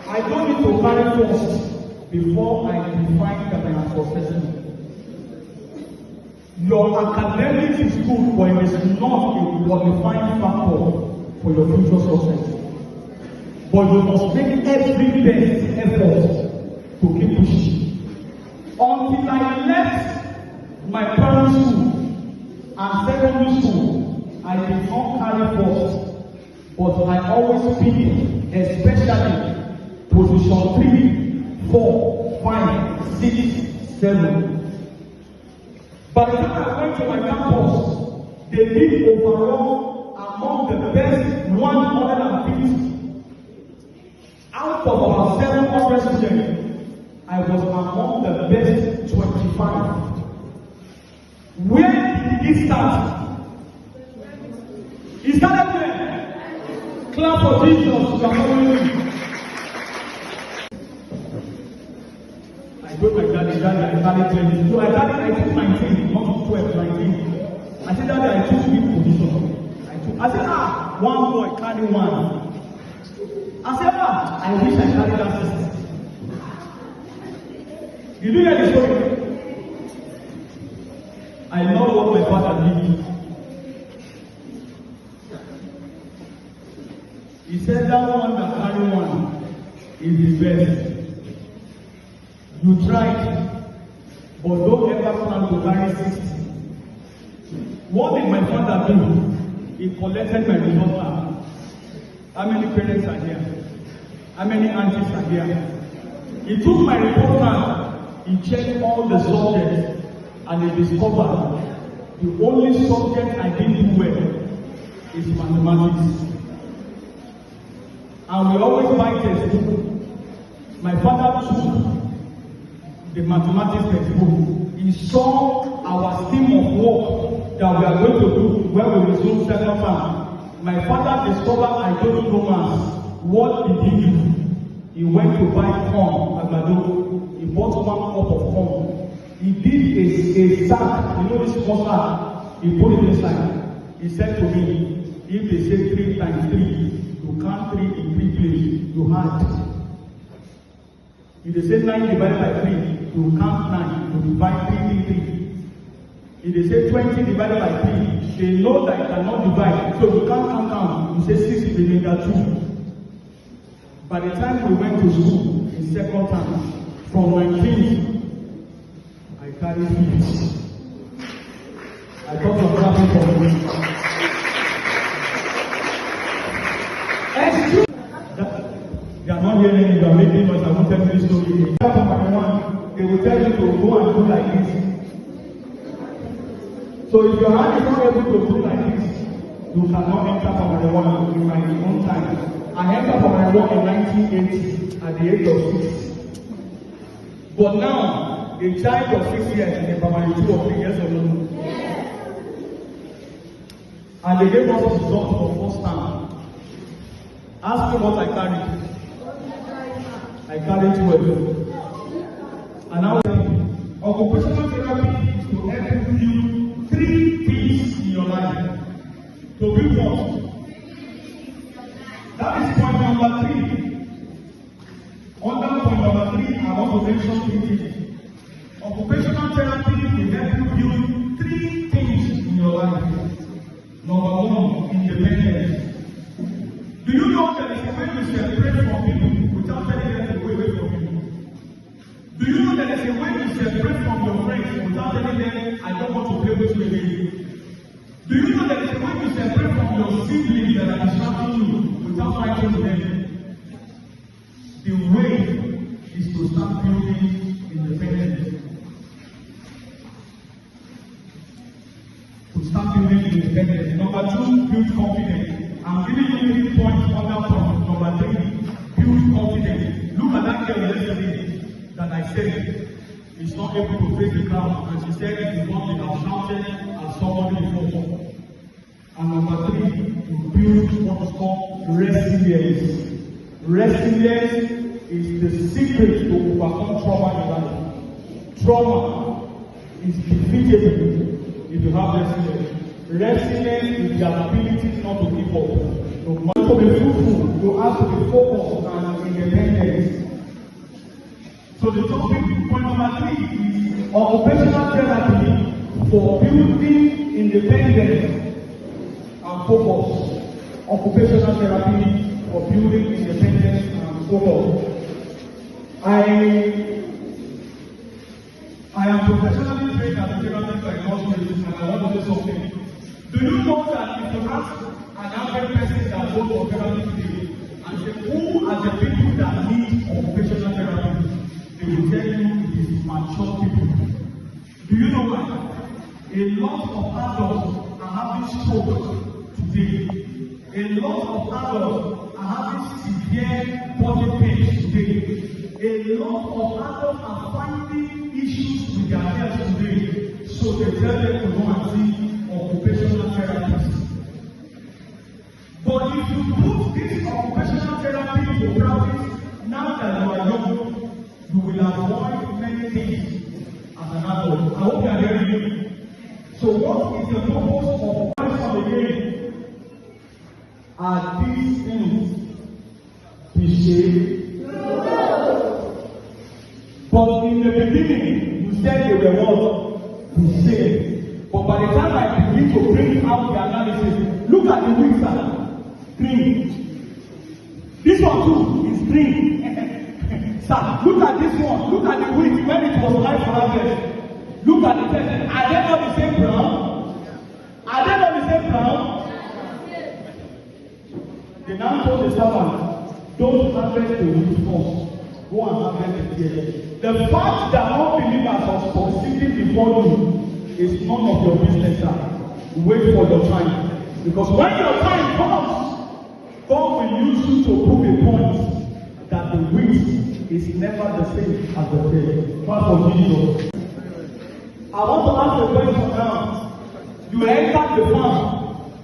I don't need to carry first before I define that I am successful. Your academics is good, but it is not a qualifying factor for your future success. But you must make every best effort to keep pushing. Until I left my primary school and secondary school, I did not carry first, but I always pick, especially position 3, 4, 5, 6, 7. By the time I went to my campus, they did overall among the best 150. Out of about 700 students, I was among the best 25. Where did it start? It started there. Clap for Jesus. You are following me. I told my daddy, I carried 20. So I took 19, not 12, 19. I said, Daddy, I took big position. I said, one boy carry one. I said, I wish I carried that system. You do hear the story? I know what my father did. He said that one that carry one is the best. You tried, but don't ever plan to carry 60. What did my father do? He collected my result card. How many parents are here? How many aunties are here? He took my report card, he checked all the subjects, and he discovered the only subject I didn't do well is mathematics. And we always buy textbook. My father took the mathematics textbook. He saw our scheme of work that we are going to do when we resume second term. My father discovered I don't know maths. What did he do? He went to buy corn, agbado. He bought 1 cup of corn. He did a sack, you know this small sack. He put it inside. He said to me, if they say 3 times 3, you count 3 in 3 places. You had. If they say 9 divided by 3, you count 9. You divide 3, 3, 3. If they say 20 divided by 3, they know that you cannot divide. So you can't count down. You say 6 is the mega 2. By the time we went to school in second term, from 19, I carried 50. I thought of clapping for me. They are not hearing you, you are making noise. I won't tell you this story. They will tell you to go and do like this. So if your hand is not able to do like this, you cannot enter Primary 1 in my own time. I entered Primary 1 in 1980 at the age of 6. But now, a child of 6 years in a Primary 2 or 3 years old. And they gave us the result for first time. Ask me what I carried. I carried 12. And now, occupational therapy is to help you 3 things in your life. To be what? That is point number 3. Under point number 3, I want to mention 3 things. Occupational therapy will help you build 3 things in your life. Number 1, independence. Do you know that it's a way to separate from people without telling them to go away from you? Do you know that it's a way to separate from your friends without telling them, I don't want to play with you again? Do you know that it's a way to separate from your siblings that are distracting you without fighting with them? The way is to start building independence. To start building independence. Number 2, build confidence. I'm giving you 3 points under point number 3. Build confidence. Look at that girl yesterday that I said is not able to face the crowd, and she said it is not enough shouted at somebody before. And number 3, you build what is called resilience. Resilience is the secret to overcome trauma in life. Trauma is defeatable if you have resilience. Resilience is the ability not to give up. You want to be fruitful, you have to be focused and independent. occupational therapy for building independence and focus. Occupational therapy for building independence and focus. I am professionally trained as a therapist by nurses, and I want to say something. Do you know that if you ask an average person that goes for therapy today and say, who are the people that need occupational therapy, they will tell you it is mature people. Do you know why? A lot of adults are having stroke today. A lot of adults are having severe body pain today. A lot of adults are finding issues with their health today. So they tell them to go and see occupational therapists. But if you put this occupational therapy into practice now that you are young, you will avoid many things as an adult. I hope you are hearing me. So what is the purpose of Christ again? Are these things be saved? But in the beginning, you said they were what? Be saved. But by the time I begin to bring out the analysis, look at the weak side. Green. This one too is green. Sir, look at this one. Look at the wheat when it was live for harvest. Look at the test. Are they not the same brown? Are they not the same brown? They now told the servant, don't harvest the wheat first. Go and harvest the tears. The fact that unbelievers are succeeding before you is none of your business, sir. Wait for your time. Because when your time comes, God will use you to prove a point that the wheat is never the same as the tail. Pastor Jesus. I want to ask a question now. You enter the farm,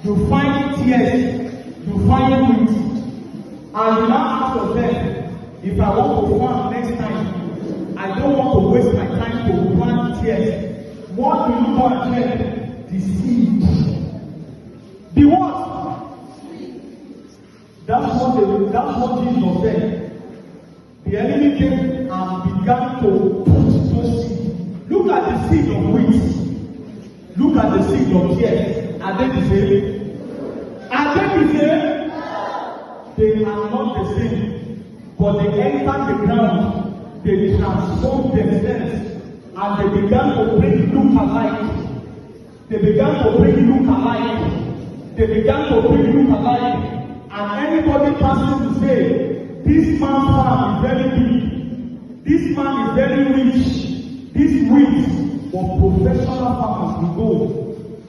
you find tears, you find wheat, and you now ask yourself, if I want to farm next time, I don't want to waste my time to plant tears. What do you go and check? The seed. The what? That's what Jesus said. The enemy came and began to put those seeds. Look at the seed of wheat. Look at the seed of tears. Are they the same? Are they the same? They are not the same. But they entered the ground. They transformed themselves. And they began to bring look alike. They began to bring look alike. They began to bring look alike. And anybody passing to say, this man's farm is very big, this man is very rich, this wheat, but professional farmers will go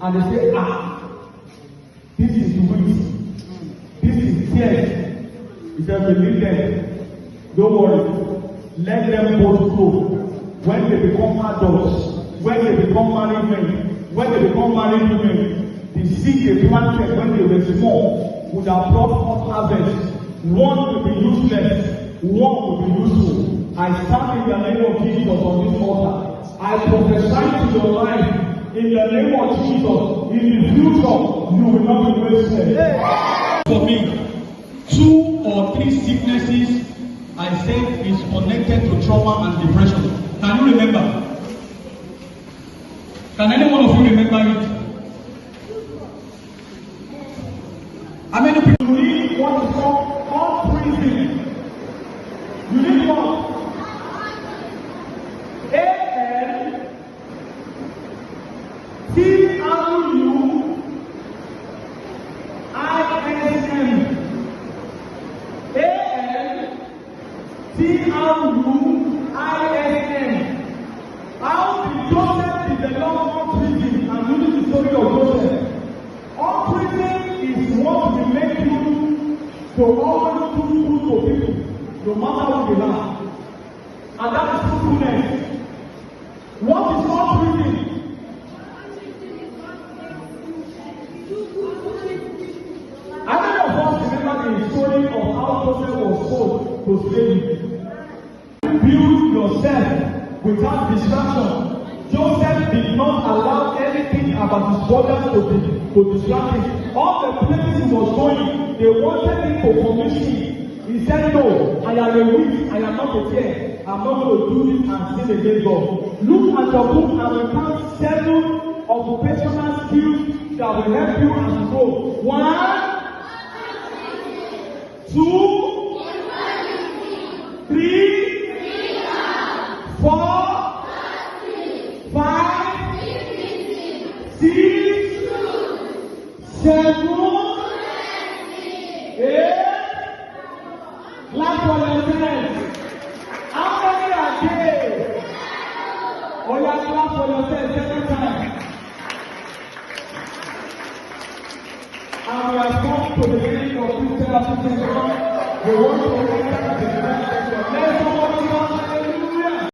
and they say, this is wheat, this is tears. He said, believe them, don't worry, let them both grow. When they become adults, when they become married men, when they become married women, the seed they planted when they were small would have brought forth harvest. One will be useless, one will be useful. I stand in the name of Jesus on this altar. I prophesy to your life in the name of Jesus. In the future, you will not be wasted. For me, 2 or 3 sicknesses I said is connected to trauma and depression. Can you remember? Can any one of you remember it? How many people need what is called altruism? You need what? ALTRUISM. How did Joseph develop altruism? I'm using the story of Joseph. Altruism is what will make you to always do good for people, no matter what they are. And that is truthfulness. What is altruism? How many of us remember the story of how Joseph was sold to slavery? Build yourself without distraction. Joseph did not allow anything about his brothers to distract him. All the places he was going, they wanted him to commission. He said, no, I am a witch, I am not a fear. I'm not going to do this and sin against God. Look at your book and we count 7 occupational skills that will help you as you go. 1, 2, 3, 4, 5, 6, 7, 8. Clap for yourself. How many are there? Oh, yeah, clap for yourself 7 times. And we have come to the end of this therapy session. We want to enter the next session. Let's